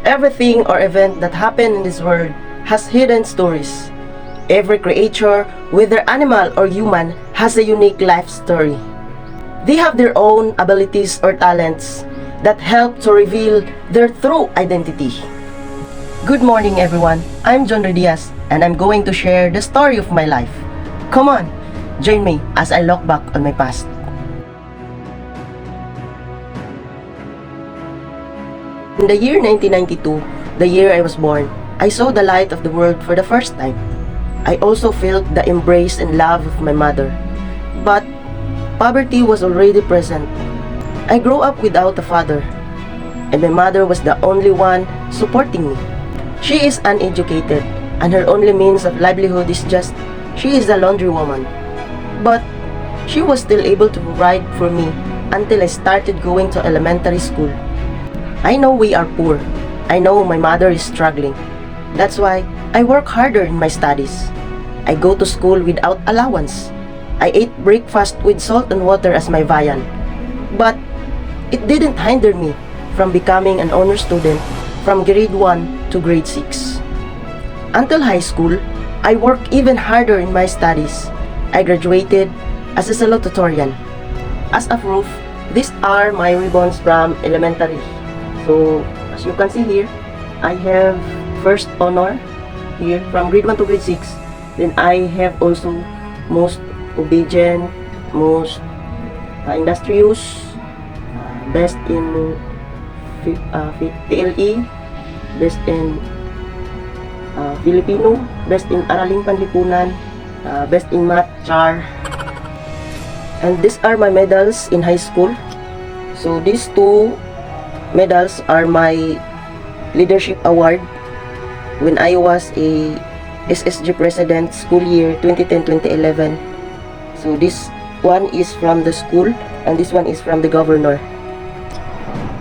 Everything or event that happened in this world has hidden stories. Every creature, whether animal or human, has a unique life story. They have their own abilities or talents that help to reveal their true identity. Good morning everyone, I'm John Diaz and I'm going to share the story of my life. Come on, join me as I look back on my past. In the year 1992, the year I was born, I saw the light of the world for the first time. I also felt the embrace and love of my mother. But poverty was already present. I grew up without a father, and my mother was the only one supporting me. She is uneducated, and her only means of livelihood is she is a laundry woman. But she was still able to provide for me until I started going to elementary school. I know we are poor. I know my mother is struggling. That's why I work harder in my studies. I go to school without allowance. I ate breakfast with salt and water as my viand. But it didn't hinder me from becoming an honor student from grade 1 to grade 6. Until high school, I worked even harder in my studies. I graduated as a salutatorian. As a proof, these are my ribbons from elementary. So, as you can see here, I have first honor here from grade 1 to grade 6. Then I have also most obedient, most industrious, best in TLE, best in Filipino, best in Araling Panlipunan, best in Math, CHAR. And these are my medals in high school. So these two medals are my leadership award when I was a SSG president school year 2010-2011. So this one is from the school and this one is from the governor.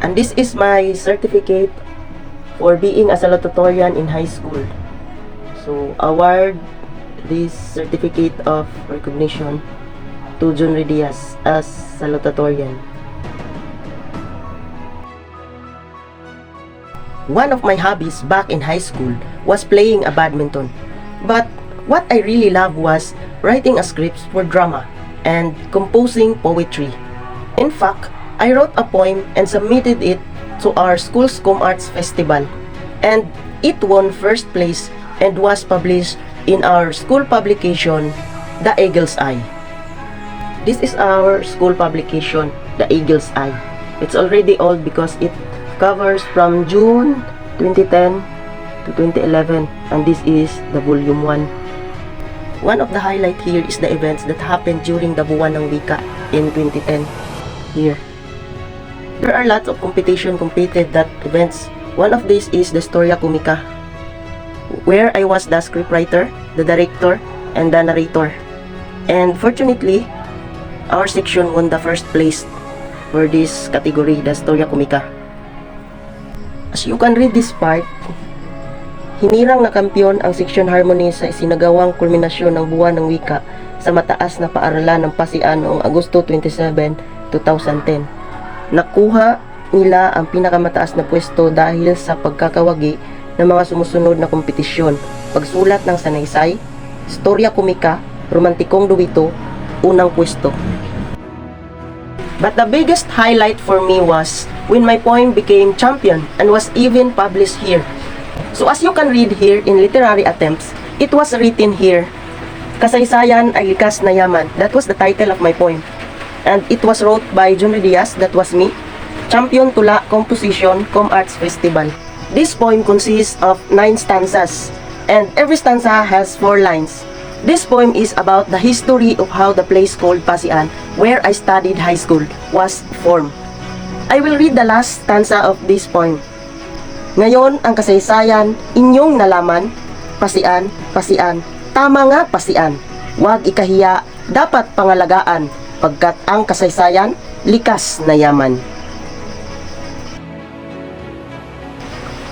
And this is my certificate for being a salutatorian in high school. So award this certificate of recognition to John Diaz as salutatorian. One of my hobbies back in high school was playing a badminton. But what I really loved was writing a script for drama and composing poetry. In fact, I wrote a poem and submitted it to our school's Com-Arts Festival. And it won first place and was published in our school publication, The Eagle's Eye. This is our school publication, The Eagle's Eye. It's already old because it covers from June 2010 to 2011, and this is the volume 1. One of the highlight here is the events that happened during the Buwan ng Wika in 2010 here. There are lots of competition competed that events. One of these is the Storya Comica, where I was the scriptwriter, the director, and the narrator. And fortunately, our section won the first place for this category, the Storya Comica. As you can read this part, hinirang na kampiyon ang Section Harmony sa isinagawang kulminasyon ng Buwan ng Wika sa mataas na paaralan ng Pasian noong Agosto 27, 2010. Nakuha nila ang pinakamataas na pwesto dahil sa pagkakawagi ng mga sumusunod na kompetisyon: pagsulat ng sanaysay, Storya Komika, romantikong duwito, unang pwesto. But the biggest highlight for me was when my poem became champion and was even published here. So as you can read here in literary attempts, it was written here, "Kasaysayan ay likas na yaman." That was the title of my poem. And it was wrote by John Diaz, that was me. Champion Tula Composition Com-Arts Festival. This poem consists of 9 stanzas, and every stanza has 4 lines. This poem is about the history of how the place called Pasian, where I studied high school, was formed. I will read the last stanza of this poem. Ngayon ang kasaysayan inyong nalaman, Pasian, Pasian, tama nga Pasian, huwag ikahiya, dapat pangalagaan, pagkat ang kasaysayan likas na yaman.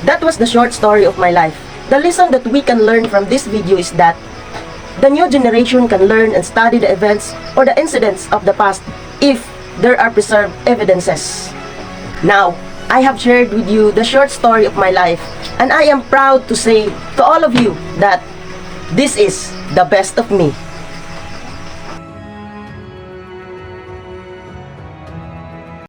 That was the short story of my life. The lesson that we can learn from this video is that the new generation can learn and study the events or the incidents of the past if there are preserved evidences. Now, I have shared with you the short story of my life, and I am proud to say to all of you that this is the best of me.